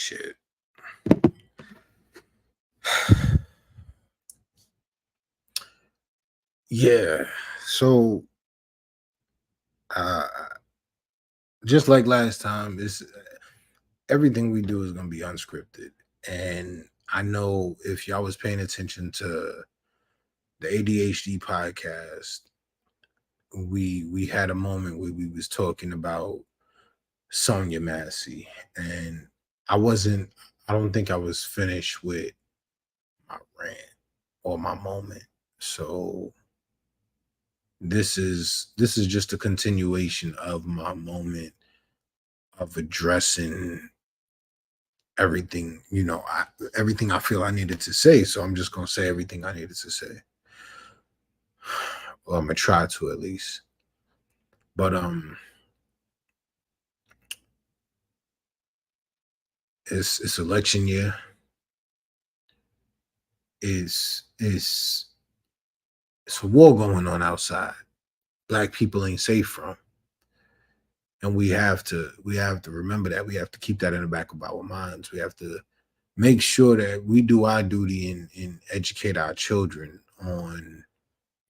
shit. Yeah. So uh just like last time, it's everything we do is gonna be unscripted. And I know if y'all was paying attention to the ADHD podcast, we had a moment where we was talking about Sonia Massey. And I wasn't I don't think I was finished with my rant or my moment. So this is just a continuation of my moment of addressing everything, everything I feel I needed to say. So I'm just gonna say everything I needed to say. Well, I'm gonna try to at least. But it's election year. It's it's a war going on outside. Black people ain't safe from. And we have to remember that. We have to keep that in the back of our minds. We have to make sure that we do our duty and educate our children on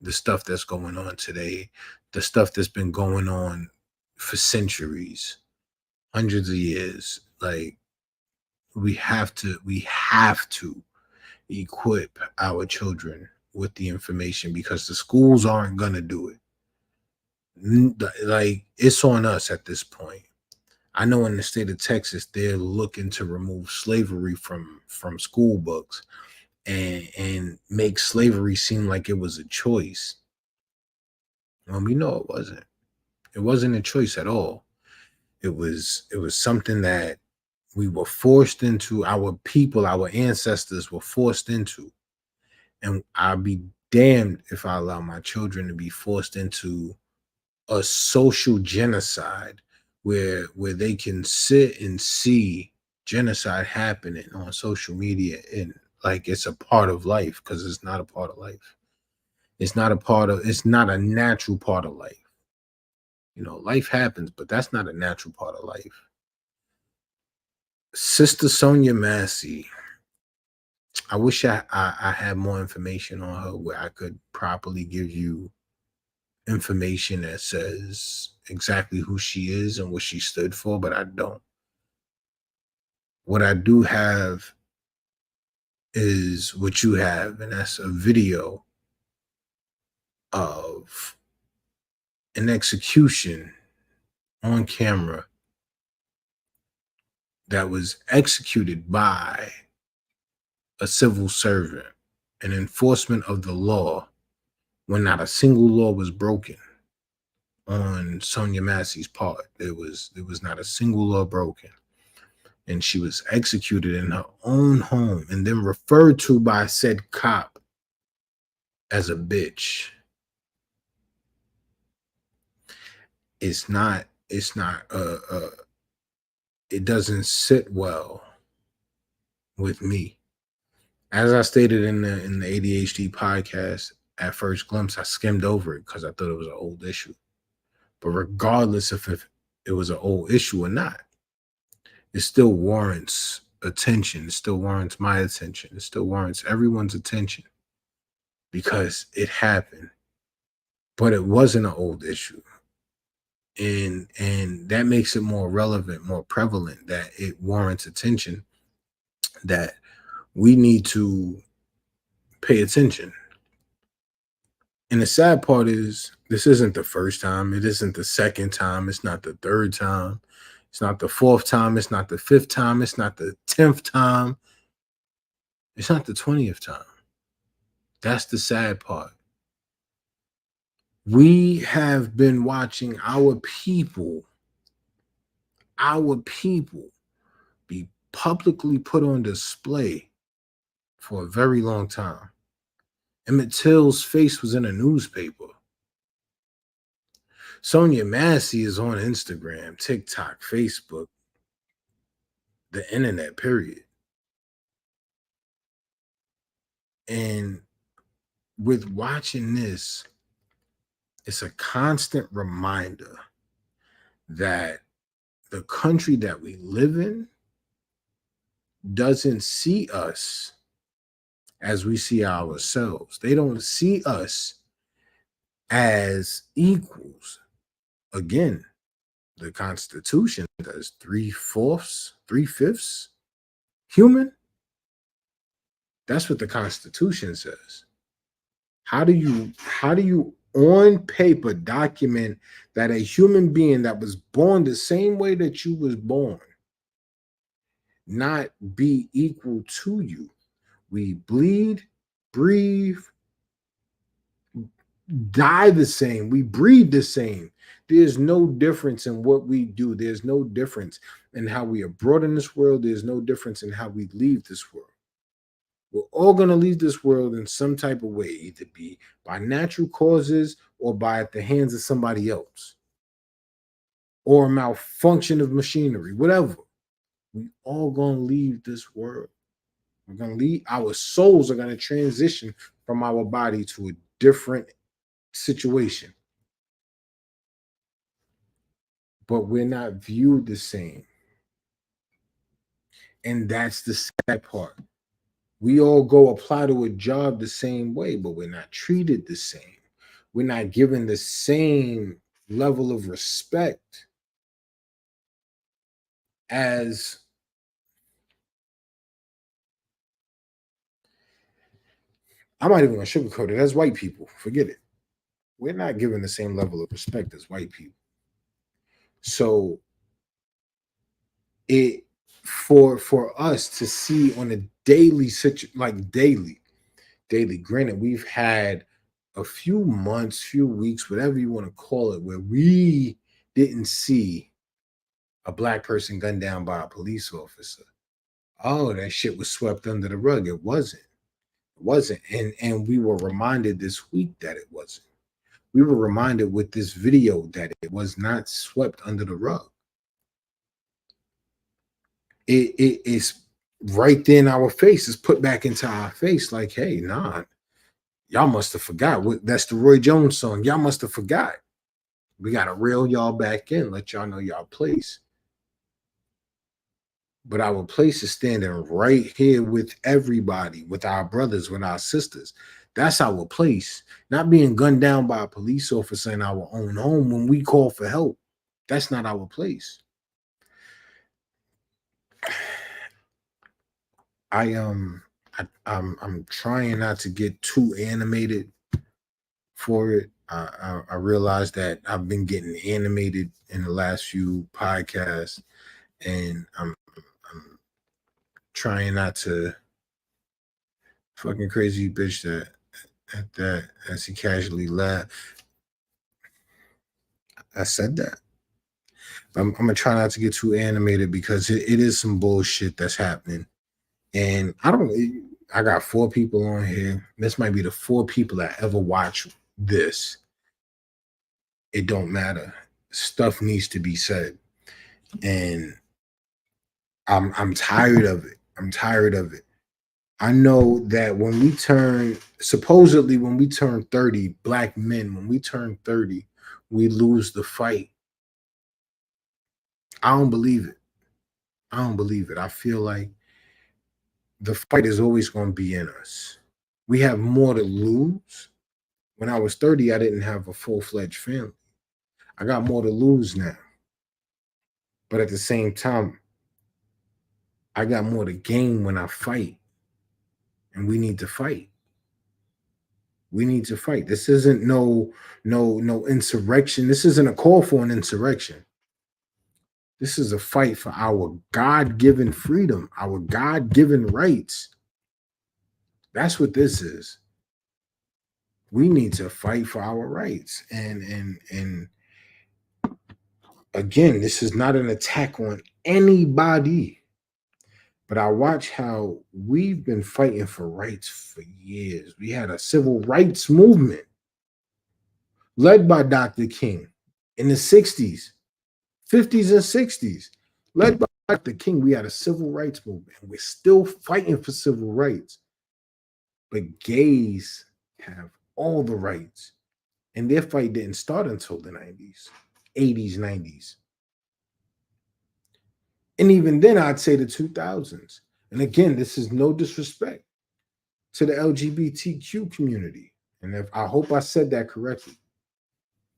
the stuff that's going on today, the stuff that's been going on for centuries, hundreds of years. Like we have to equip our children with the information because the schools aren't gonna do it. Like it's on us at this point. I know in the state of Texas, they're looking to remove slavery from school books and make slavery seem like it was a choice. Well, we know it wasn't. It wasn't a choice at all. It was something that we were forced into. Our people, our ancestors were forced into, and I'll be damned if I allow my children to be forced into a social genocide where they can sit and see genocide happening on social media and like it's a part of life, because it's not a part of life. It's not a natural part of life. Life happens, but that's not a natural part of life. Sister Sonia Massey, I wish I had more information on her where I could properly give you information that says exactly who she is and what she stood for, but I don't. What I do have is what you have, and that's a video of an execution on camera that was executed by a civil servant, an enforcement of the law, when not a single law was broken on Sonia Massey's part. There was not a single law broken. And she was executed in her own home and then referred to by said cop as a bitch. It's not it doesn't sit well with me. As I stated in the ADHD podcast, at first glimpse, I skimmed over it because I thought it was an old issue. But regardless if it was an old issue or not, it still warrants attention. It still warrants my attention. It still warrants everyone's attention because it happened. But it wasn't an old issue. And that makes it more relevant, more prevalent, that it warrants attention, that we need to pay attention. And the sad part is this isn't the first time, it isn't the second time, it's not the third time, it's not the fourth time, it's not the fifth time, it's not the 10th time, it's not the 20th time. That's the sad part. We have been watching our people be publicly put on display for a very long time. Emmett Till's face was in a newspaper. Sonia Massey is on Instagram, TikTok, Facebook, the internet, period. And with watching this, it's a constant reminder that the country that we live in doesn't see us as we see ourselves. They don't see us as equals. Again, the Constitution does three-fifths human. That's what the Constitution says. How do you on paper document that a human being that was born the same way that you was born not be equal to you? We bleed, breathe, die the same. We breathe the same. There's no difference in what we do. There's no difference in how we are brought in this world. There's no difference in how we leave this world. We're all going to leave this world in some type of way, either be by natural causes or by at the hands of somebody else, or a malfunction of machinery, whatever. We all going to leave this world. We're going to leave. Our souls are going to transition from our body to a different situation. But we're not viewed the same. And that's the sad part. We all go apply to a job the same way, but we're not treated the same. We're not given the same level of respect as I'm not even going to sugarcoat it. As white people, forget it. We're not given the same level of respect as white people. So it for us to see on a daily daily. Granted, we've had a few months, few weeks, whatever you want to call it, where we didn't see a black person gunned down by a police officer. Oh, that shit was swept under the rug. It wasn't. It wasn't. And we were reminded this week that it wasn't. We were reminded with this video that it was not swept under the rug. It is right there in our face. It's put back into our face like, hey, nah, y'all must have forgot. That's the Roy Jones song. Y'all must have forgot. We got to reel y'all back in, let y'all know y'all place. But our place is standing right here with everybody, with our brothers, with our sisters. That's our place. Not being gunned down by a police officer in our own home when we call for help. That's not our place. I'm trying not to get too animated for it. I realize that I've been getting animated in the last few podcasts, and I'm trying not to fucking crazy bitch that as he casually laughed. I said that. I'm gonna try not to get too animated because it is some bullshit that's happening. And I got 4 people on here. This might be the 4 people that ever watch this. It don't matter. Stuff needs to be said. And I'm tired of it. I'm tired of it. I know that supposedly when we turn 30, black men, when we turn 30, we lose the fight. I don't believe it. I don't believe it. I feel like the fight is always going to be in us. We have more to lose. When I was 30, I didn't have a full-fledged family. I got more to lose now. But at the same time, I got more to gain when I fight. And we need to fight. We need to fight. This isn't no insurrection. This isn't a call for an insurrection. This is a fight for our God-given freedom, our God-given rights. That's what this is. We need to fight for our rights. And again, this is not an attack on anybody. But I watch how we've been fighting for rights for years. We had a civil rights movement led by Dr. King in the 60s, 50s, and 60s. Led by Dr. King, we had a civil rights movement. We're still fighting for civil rights. But gays have all the rights. And their fight didn't start until the 90s, 80s, 90s. And even then, I'd say the 2000s. And again, this is no disrespect to the LGBTQ community. And if I hope I said that correctly,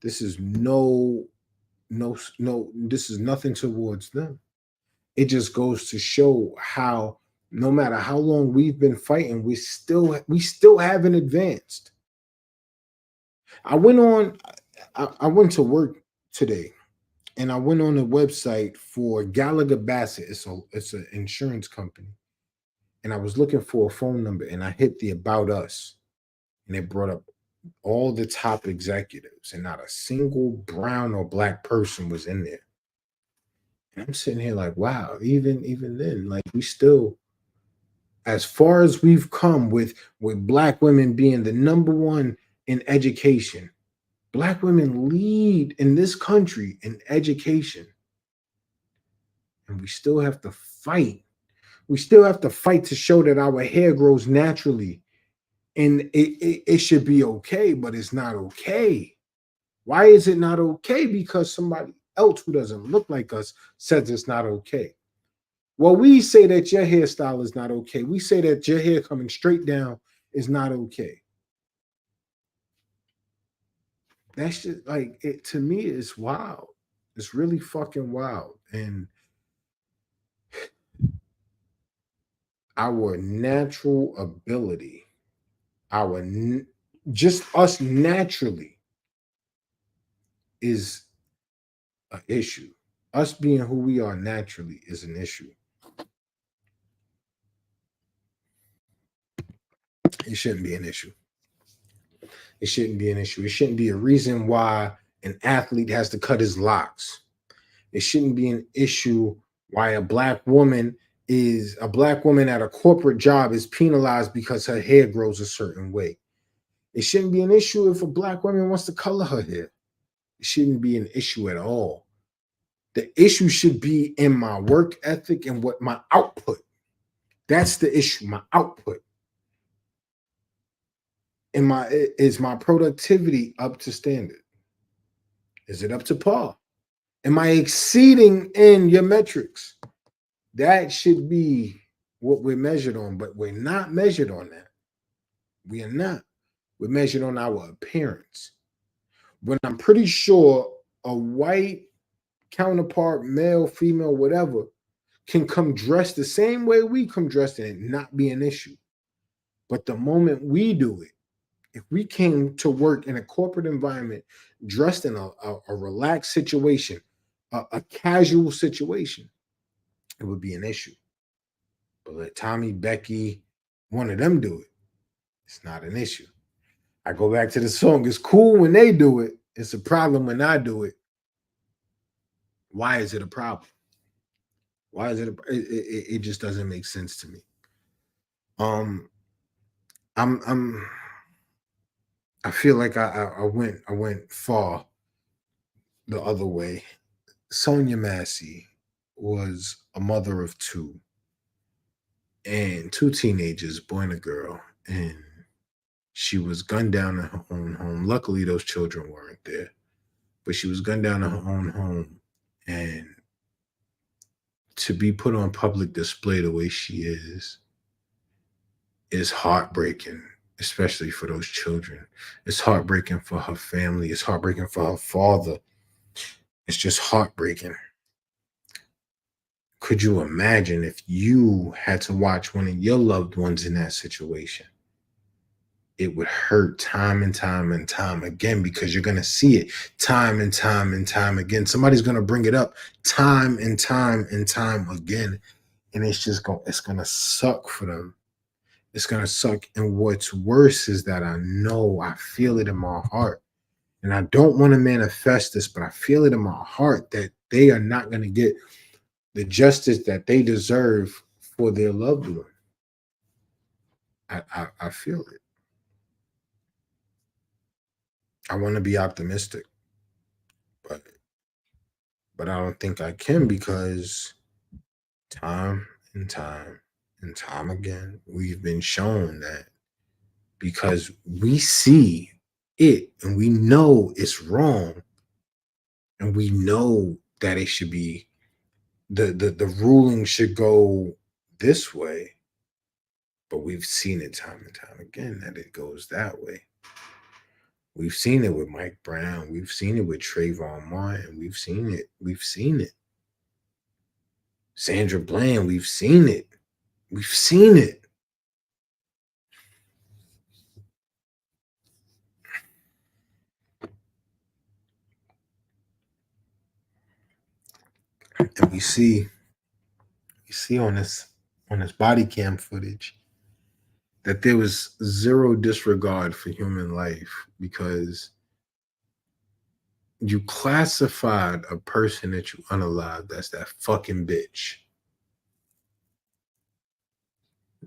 this is this is nothing towards them. It just goes to show how no matter how long we've been fighting, we still haven't advanced. I went on I went to work today and I went on the website for Gallagher Bassett. It's an insurance company. And I was looking for a phone number and I hit the about us and it brought up all the top executives and not a single brown or black person was in there. And I'm sitting here like, wow, even then, like we still, as far as we've come with black women being the number one in education, black women lead in this country in education, and we still have to fight. We still have to fight to show that our hair grows naturally, and it should be okay, but it's not okay. Why is it not okay? Because somebody else who doesn't look like us says it's not okay. Well, we say that your hairstyle is not okay. We say that your hair coming straight down is not okay. That's just like it to me, it's wild. It's really fucking wild. And our natural ability, just us naturally is an issue. Us being who we are naturally is an issue. It shouldn't be an issue. It shouldn't be an issue. It shouldn't be a reason why an athlete has to cut his locks. It shouldn't be an issue why a black woman at a corporate job is penalized because her hair grows a certain way. It shouldn't be an issue if a black woman wants to color her hair. It shouldn't be an issue at all. The issue should be in my work ethic and what my output. That's the issue, my output. Is my productivity up to standard? Is it up to par? Am I exceeding in your metrics? That should be what we're measured on, but we're not measured on that. We are not. We're measured on our appearance. When I'm pretty sure a white counterpart, male, female, whatever, can come dressed the same way we come dressed and it not be an issue. But the moment we do it, if we came to work in a corporate environment dressed in a relaxed situation, a casual situation, it would be an issue. But let Tommy, Becky, one of them do it, it's not an issue. I go back to the song. It's cool when they do it. It's a problem when I do it. Why is it a problem? Why is it just doesn't make sense to me. Um, I'm I feel like I went far the other way. Sonia Massey was a mother of two and two teenagers, boy and a girl, and she was gunned down in her own home. Luckily, those children weren't there, but she was gunned down in her own home, and to be put on public display the way she is heartbreaking, especially for those children. It's heartbreaking for her family. It's heartbreaking for her father. It's just heartbreaking. Could you imagine if you had to watch one of your loved ones in that situation? It would hurt time and time and time again because you're going to see it time and time and time again. Somebody's going to bring it up time and time and time again. And it's going to suck for them. It's going to suck. And what's worse is that I feel it in my heart. And I don't want to manifest this, but I feel it in my heart that they are not going to get the justice that they deserve for their loved one. I feel it. I want to be optimistic, but I don't think I can because time and time and time again we've been shown that because we see it and we know it's wrong and we know that it should be the ruling should go this way, but we've seen it time and time again that it goes that way. We've seen it with Mike Brown. We've seen it with Trayvon Martin. We've seen it. We've seen it. Sandra Bland, we've seen it. We've seen it. And we see on this body cam footage that there was zero disregard for human life, because you classified a person that you unalived as that fucking bitch.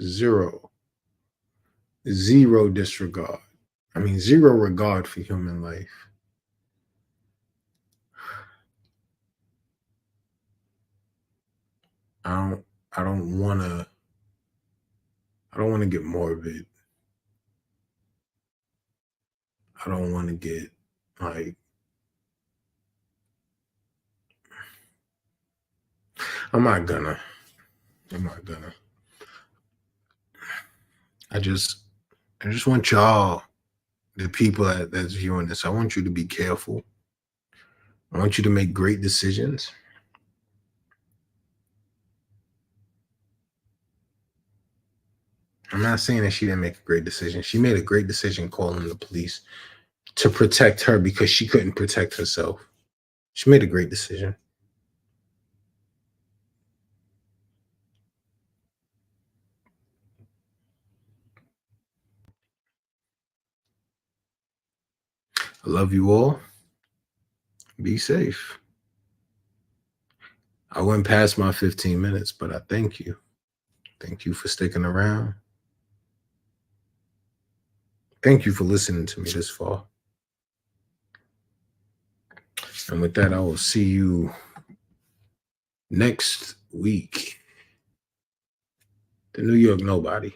Zero disregard. I mean, zero regard for human life. I don't want to get morbid. I don't want to get like, I'm not gonna. I just want y'all, the people that's viewing this, I want you to be careful. I want you to make great decisions. I'm not saying that she didn't make a great decision. She made a great decision calling the police to protect her because she couldn't protect herself. She made a great decision. I love you all. Be safe. I went past my 15 minutes, but I thank you. Thank you for sticking around. Thank you for listening to me this far. And with that, I will see you next week. The New York Nobody.